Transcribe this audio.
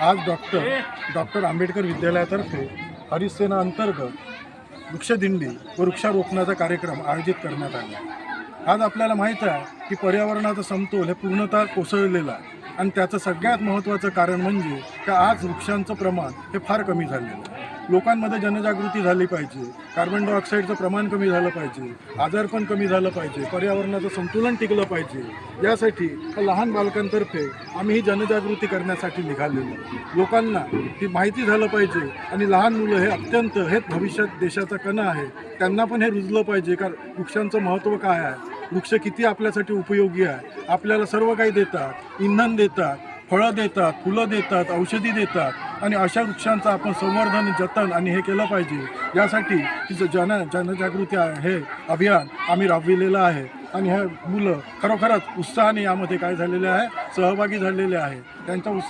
आज डॉक्टर आंबेडकर विद्यालयातर्फे हरितसेना अंतर्गत वृक्षदिंडी व वृक्षारोपणाचा कार्यक्रम आयोजित करण्यात आला। आज आपल्याला माहीत आहे की पर्यावरणाचा समतोल हे पूर्णतः कोसळलेला आहे आणि त्याचं सगळ्यात महत्त्वाचं कारण म्हणजे की आज वृक्षांचं प्रमाण हे फार कमी झालेलं आहे। लोकांमध्ये जनजागृती झाली पाहिजे, कार्बन डायऑक्साईडचं प्रमाण कमी झालं पाहिजे, आजारपण कमी झालं पाहिजे, पर्यावरणाचं संतुलन टिकलं पाहिजे। यासाठी लहान बालकांतर्फे आम्ही ही जनजागृती करण्यासाठी निघालेलो। लोकांना ही माहिती झालं पाहिजे आणि लहान मुलं हे अत्यंत हेच भविष्यात देशाचा कणा आहे, त्यांना पण हे रुजलं पाहिजे का वृक्षांचं महत्त्व काय आहे, वृक्ष किती आपल्यासाठी उपयोगी आहे, आपल्याला सर्व काही देतात, इंधन देतात, फळं देतात, फुलं देतात, औषधी देतात आणि अशा वृक्षांचं आपण संवर्धन, जतन आणि हे केलं पाहिजे। यासाठी जनजागृती हे अभियान आम्ही राबविलेलं आहे आणि हे मुलं खरोखरच उत्साहाने यामध्ये काय झालेले आहे, सहभागी झालेले आहे। त्यांचा